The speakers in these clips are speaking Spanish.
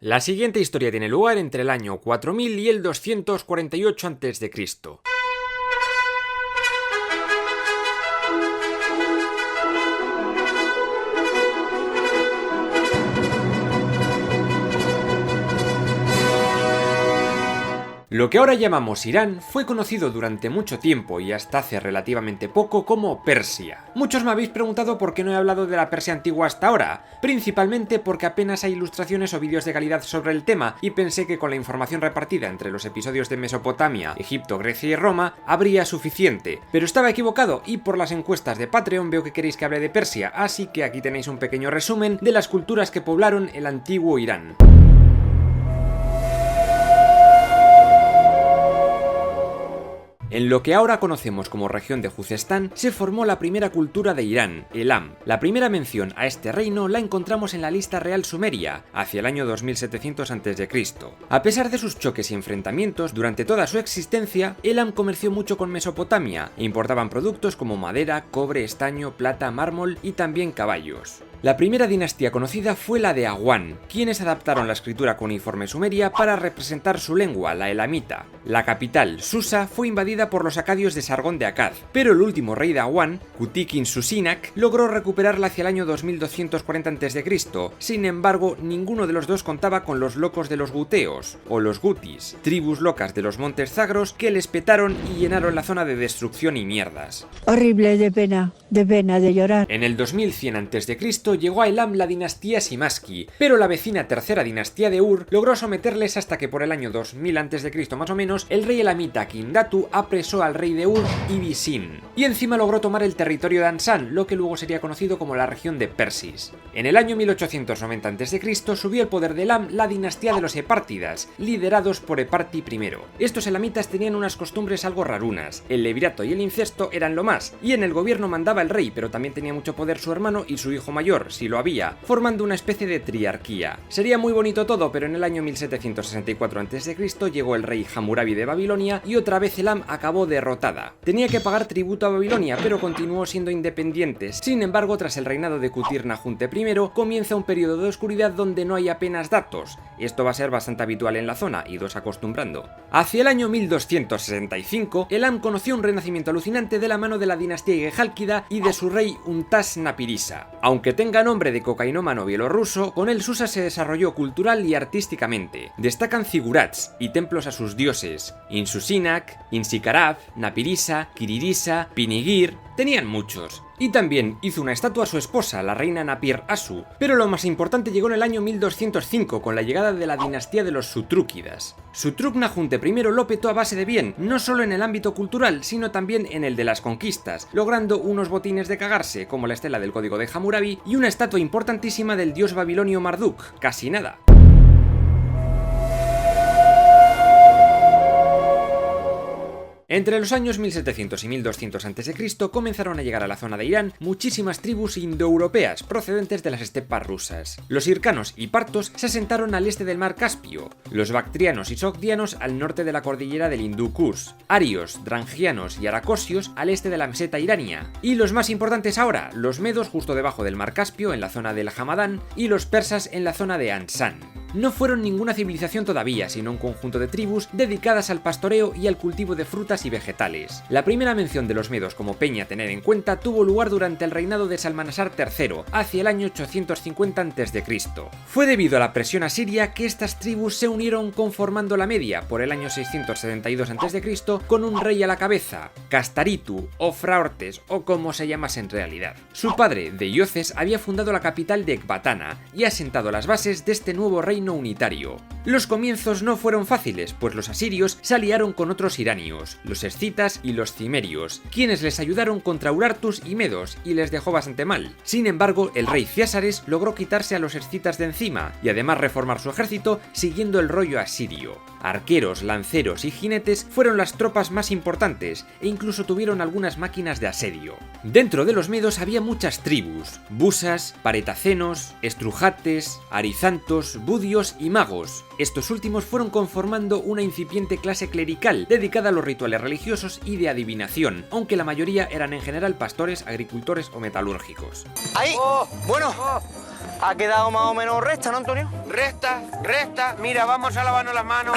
La siguiente historia tiene lugar entre el año 4000 y el 248 a.C. Lo que ahora llamamos Irán fue conocido durante mucho tiempo y hasta hace relativamente poco como Persia. Muchos me habéis preguntado por qué no he hablado de la Persia antigua hasta ahora, principalmente porque apenas hay ilustraciones o vídeos de calidad sobre el tema y pensé que con la información repartida entre los episodios de Mesopotamia, Egipto, Grecia y Roma habría suficiente. Pero estaba equivocado y por las encuestas de Patreon veo que queréis que hable de Persia, así que aquí tenéis un pequeño resumen de las culturas que poblaron el antiguo Irán. En lo que ahora conocemos como región de Juzestán, se formó la primera cultura de Irán, Elam. La primera mención a este reino la encontramos en la lista real sumeria, hacia el año 2700 a.C. A pesar de sus choques y enfrentamientos, durante toda su existencia, Elam comerció mucho con Mesopotamia e importaban productos como madera, cobre, estaño, plata, mármol y también caballos. La primera dinastía conocida fue la de Awan, quienes adaptaron la escritura cuneiforme sumeria para representar su lengua, la elamita. La capital, Susa, fue invadida por los acadios de Sargón de Akkad, pero el último rey de Awan, Kutikin-Susinak, logró recuperarla hacia el año 2240 a.C. Sin embargo, ninguno de los dos contaba con los locos de los guteos, o los gutis, tribus locas de los montes Zagros que les petaron y llenaron la zona de destrucción y mierdas. Horrible, de pena, de llorar. En el 2100 a.C. llegó a Elam la dinastía Simaski, pero la vecina tercera dinastía de Ur logró someterles hasta que por el año 2000 a.C. más o menos, el rey elamita Kindatu apresó al rey de Ur, Ibisin, y encima logró tomar el territorio de Ansán, lo que luego sería conocido como la región de Persis. En el año 1890 a.C. subió al poder de Elam la dinastía de los Epártidas, liderados por Eparti I. Estos elamitas tenían unas costumbres algo rarunas, el levirato y el incesto eran lo más, y en el gobierno mandaba el rey, pero también tenía mucho poder su hermano y su hijo mayor, si lo había, formando una especie de triarquía. Sería muy bonito todo, pero en el año 1764 a.C. llegó el rey Hammurabi de Babilonia y otra vez Elam acabó derrotada. Tenía que pagar tributo a Babilonia, pero continuó siendo independiente. Sin embargo, tras el reinado de Kutir-Nahunte I, comienza un periodo de oscuridad donde no hay apenas datos. Esto va a ser bastante habitual en la zona, idos acostumbrando. Hacia el año 1265, Elam conoció un renacimiento alucinante de la mano de la dinastía Gejálquida y de su rey Untas-Napirisa. Aunque tenga nombre de cocainómano bielorruso, con él Susa se desarrolló cultural y artísticamente. Destacan zigurats y templos a sus dioses, Insusinak, Insikarab, Napirisa, Kiririsa, Pinigir, tenían muchos. Y también hizo una estatua a su esposa, la reina Napir-Asu, pero lo más importante llegó en el año 1205 con la llegada de la dinastía de los Sutrúquidas. Sutruk-Nahunte I lo petó a base de bien, no solo en el ámbito cultural, sino también en el de las conquistas, logrando unos botines de cagarse, como la estela del código de Hammurabi, y una estatua importantísima del dios babilonio Marduk, casi nada. Entre los años 1700 y 1200 a.C. comenzaron a llegar a la zona de Irán muchísimas tribus indoeuropeas procedentes de las estepas rusas. Los hircanos y partos se asentaron al este del mar Caspio, los bactrianos y sogdianos al norte de la cordillera del Hindú Kush, arios, drangianos y aracosios al este de la meseta irania, y los más importantes ahora, los medos justo debajo del mar Caspio en la zona del Hamadán y los persas en la zona de Ansán. No fueron ninguna civilización todavía, sino un conjunto de tribus dedicadas al pastoreo y al cultivo de frutas y vegetales. La primera mención de los medos como peña a tener en cuenta tuvo lugar durante el reinado de Salmanasar III, hacia el año 850 a.C. Fue debido a la presión asiria que estas tribus se unieron conformando la media por el año 672 a.C. con un rey a la cabeza, Castaritu o Fraortes o como se llamase en realidad. Su padre, Deioces, había fundado la capital de Ecbatana y asentado las bases de este nuevo reino unitario. Los comienzos no fueron fáciles, pues los asirios se aliaron con otros iranios, los escitas y los cimerios, quienes les ayudaron contra Urartus y Medos y les dejó bastante mal. Sin embargo, el rey Ciásares logró quitarse a los escitas de encima y además reformar su ejército siguiendo el rollo asirio. Arqueros, lanceros y jinetes fueron las tropas más importantes e incluso tuvieron algunas máquinas de asedio. Dentro de los medos había muchas tribus: busas, paretacenos, estrujates, arizantos, budios y magos. Estos últimos fueron conformando una incipiente clase clerical dedicada a los rituales religiosos y de adivinación, aunque la mayoría eran en general pastores, agricultores o metalúrgicos. ¡Ahí! Bueno, Ha quedado más o menos recta, ¿no, Antonio? Recta, mira, vamos a lavarnos las manos.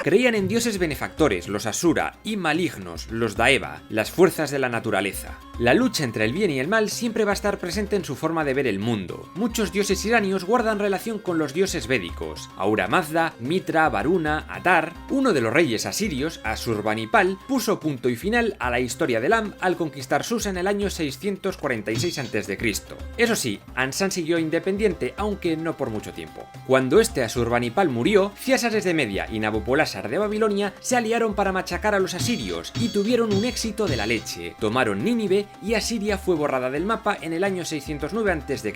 Creían en dioses benefactores, los Asura, y malignos, los Daeva, las fuerzas de la naturaleza. La lucha entre el bien y el mal siempre va a estar presente en su forma de ver el mundo. Muchos dioses iranios guardan relación con los dioses védicos: Ahura Mazda, Mitra, Varuna, Atar. Uno de los reyes asirios, Asurbanipal, puso punto y final a la historia de Elam al conquistar Susa en el año 646 a.C. Eso sí, Ansán siguió independiente, aunque no por mucho tiempo. Cuando este Asurbanipal murió, Ciásares de Media y Nabopolásar de Babilonia se aliaron para machacar a los asirios y tuvieron un éxito de la leche. Tomaron Nínive y Asiria fue borrada del mapa en el año 609 a.C.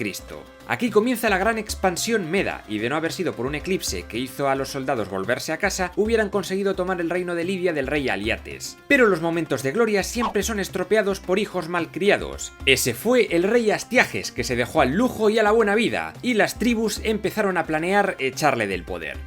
Aquí comienza la gran expansión meda, y de no haber sido por un eclipse que hizo a los soldados volverse a casa, hubieran conseguido tomar el reino de Lidia del rey Aliates. Pero los momentos de gloria siempre son estropeados por hijos malcriados. Ese fue el rey Astiages, que se dejó al lujo y a la buena vida, y las tribus empezaron a planear echarle del poder.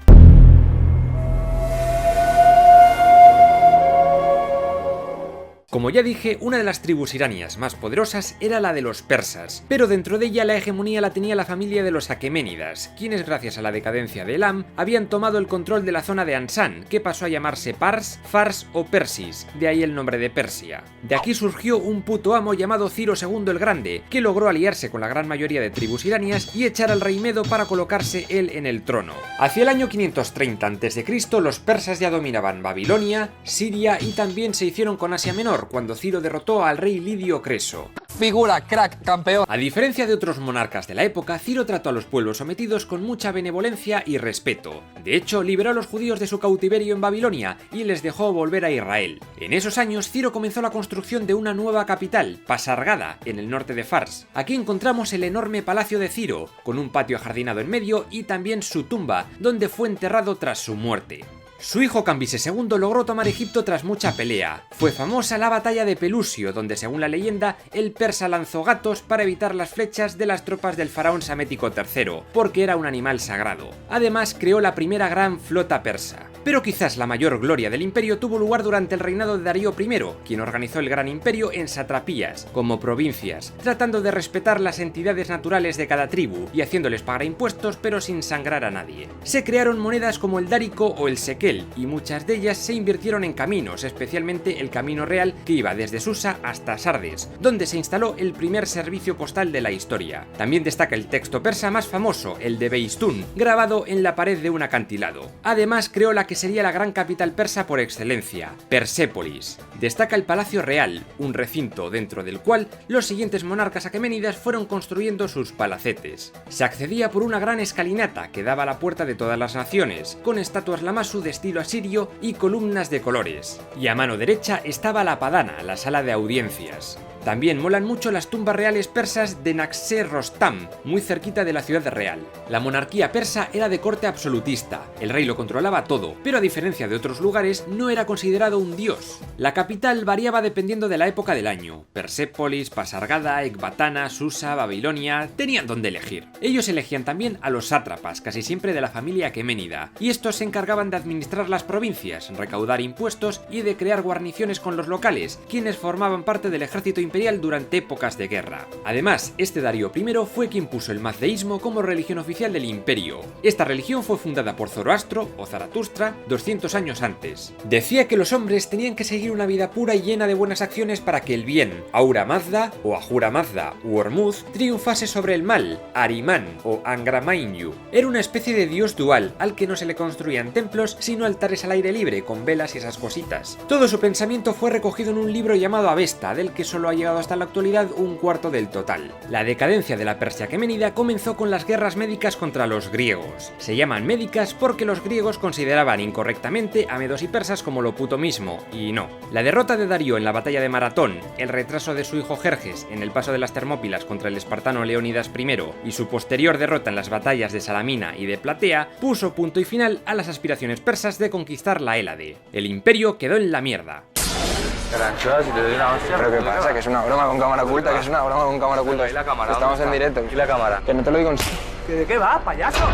Como ya dije, una de las tribus iranias más poderosas era la de los persas, pero dentro de ella la hegemonía la tenía la familia de los aqueménidas, quienes gracias a la decadencia de Elam habían tomado el control de la zona de Ansán, que pasó a llamarse Pars, Fars o Persis, de ahí el nombre de Persia. De aquí surgió un puto amo llamado Ciro II el Grande, que logró aliarse con la gran mayoría de tribus iranias y echar al rey Medo para colocarse él en el trono. Hacia el año 530 a.C. los persas ya dominaban Babilonia, Siria y también se hicieron con Asia Menor, cuando Ciro derrotó al rey Lidio Creso. Figura, crack, campeón. A diferencia de otros monarcas de la época, Ciro trató a los pueblos sometidos con mucha benevolencia y respeto. De hecho, liberó a los judíos de su cautiverio en Babilonia y les dejó volver a Israel. En esos años, Ciro comenzó la construcción de una nueva capital, Pasargada, en el norte de Fars. Aquí encontramos el enorme palacio de Ciro, con un patio ajardinado en medio y también su tumba, donde fue enterrado tras su muerte. Su hijo Cambises II logró tomar Egipto tras mucha pelea. Fue famosa la batalla de Pelusio, donde según la leyenda, el persa lanzó gatos para evitar las flechas de las tropas del faraón Psamético III, porque era un animal sagrado. Además, creó la primera gran flota persa. Pero quizás la mayor gloria del imperio tuvo lugar durante el reinado de Darío I, quien organizó el gran imperio en satrapías, como provincias, tratando de respetar las entidades naturales de cada tribu y haciéndoles pagar impuestos pero sin sangrar a nadie. Se crearon monedas como el dárico o el sequel, y muchas de ellas se invirtieron en caminos, especialmente el camino real que iba desde Susa hasta Sardes, donde se instaló el primer servicio postal de la historia. También destaca el texto persa más famoso, el de Beistún, grabado en la pared de un acantilado. Además creó la que sería la gran capital persa por excelencia, Persépolis. Destaca el Palacio Real, un recinto dentro del cual los siguientes monarcas aqueménidas fueron construyendo sus palacetes. Se accedía por una gran escalinata que daba a la puerta de todas las naciones, con estatuas lamassu de estilo asirio y columnas de colores. Y a mano derecha estaba la Padana, la sala de audiencias. También molan mucho las tumbas reales persas de Naxer-Rostam, muy cerquita de la ciudad real. La monarquía persa era de corte absolutista, el rey lo controlaba todo, pero a diferencia de otros lugares no era considerado un dios. La capital variaba dependiendo de la época del año. Persépolis, Pasargada, Ecbatana, Susa, Babilonia, tenían donde elegir. Ellos elegían también a los sátrapas, casi siempre de la familia aqueménida, y estos se encargaban de administrar las provincias, recaudar impuestos y de crear guarniciones con los locales, quienes formaban parte del ejército imperial durante épocas de guerra. Además, este Darío I fue quien puso el mazdeísmo como religión oficial del imperio. Esta religión fue fundada por Zoroastro o Zaratustra 200 años antes. Decía que los hombres tenían que seguir una vida pura y llena de buenas acciones para que el bien, Ahura Mazda o Ahura Mazda u Hormuz, triunfase sobre el mal, Ahriman o Angra Mainyu. Era una especie de dios dual al que no se le construían templos sino altares al aire libre con velas y esas cositas. Todo su pensamiento fue recogido en un libro llamado Avesta, del que solo hay llegado hasta la actualidad un cuarto del total. La decadencia de la Persia aqueménida comenzó con las guerras médicas contra los griegos. Se llaman médicas porque los griegos consideraban incorrectamente a medos y persas como lo puto mismo, y no. La derrota de Darío en la batalla de Maratón, el retraso de su hijo Jerjes en el paso de las Termópilas contra el espartano Leónidas I y su posterior derrota en las batallas de Salamina y de Platea puso punto y final a las aspiraciones persas de conquistar la Hélade. El imperio quedó en la mierda. ¿Pero qué pasa? Que es una broma con cámara oculta, que es una broma con cámara oculta. ¿Y la cámara? Estamos en directo. ¿Y la cámara? Que no te lo digo en... ¿De qué va, payaso?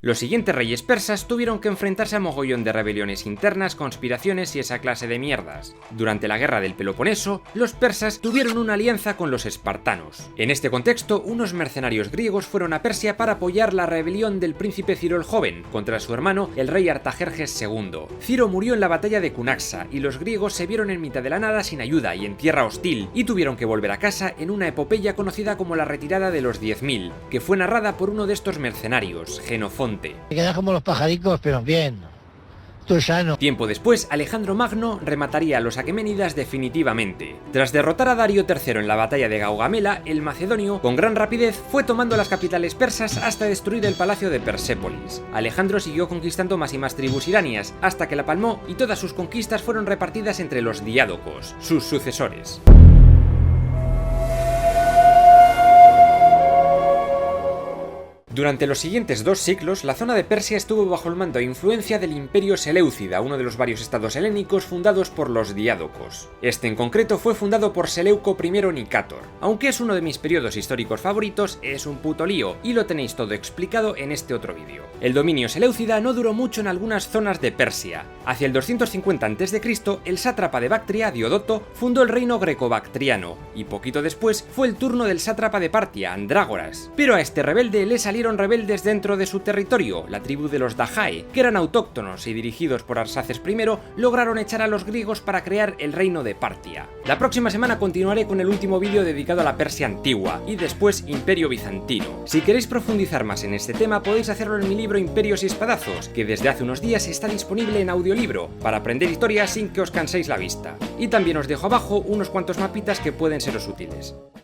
Los siguientes reyes persas tuvieron que enfrentarse a mogollón de rebeliones internas, conspiraciones y esa clase de mierdas. Durante la guerra del Peloponeso, los persas tuvieron una alianza con los espartanos. En este contexto, unos mercenarios griegos fueron a Persia para apoyar la rebelión del príncipe Ciro el Joven contra su hermano, el rey Artajerjes II. Ciro murió en la batalla de Cunaxa y los griegos se vieron en mitad de la nada sin ayuda y en tierra hostil, y tuvieron que volver a casa en una epopeya conocida como la retirada de los 10.000, que fue narrada por uno de estos mercenarios, Genofonte. Te quedas como los pajaricos, pero bien. Tú sano. Tiempo después, Alejandro Magno remataría a los aqueménidas definitivamente. Tras derrotar a Darío III en la batalla de Gaugamela, el macedonio, con gran rapidez, fue tomando las capitales persas hasta destruir el palacio de Persépolis. Alejandro siguió conquistando más y más tribus iranias, hasta que la palmó y todas sus conquistas fueron repartidas entre los diádocos, sus sucesores. Durante los siguientes 2 siglos, la zona de Persia estuvo bajo el mando e influencia del Imperio Seleucida, uno de los varios estados helénicos fundados por los diádocos. Este en concreto fue fundado por Seleuco I Nicátor. Aunque es uno de mis periodos históricos favoritos, es un puto lío, y lo tenéis todo explicado en este otro vídeo. El dominio seleucida no duró mucho en algunas zonas de Persia. Hacia el 250 a.C., el sátrapa de Bactria, Diodoto, fundó el reino greco-bactriano, y poquito después fue el turno del sátrapa de Partia, Andrágoras. Pero a este rebelde le salieron rebeldes dentro de su territorio, la tribu de los Dajae, que eran autóctonos y dirigidos por Arsaces I, lograron echar a los griegos para crear el reino de Partia. La próxima semana continuaré con el último vídeo dedicado a la Persia antigua, y después Imperio Bizantino. Si queréis profundizar más en este tema, podéis hacerlo en mi libro Imperios y Espadazos, que desde hace unos días está disponible en audiolibro, para aprender historia sin que os canséis la vista. Y también os dejo abajo unos cuantos mapitas que pueden seros útiles.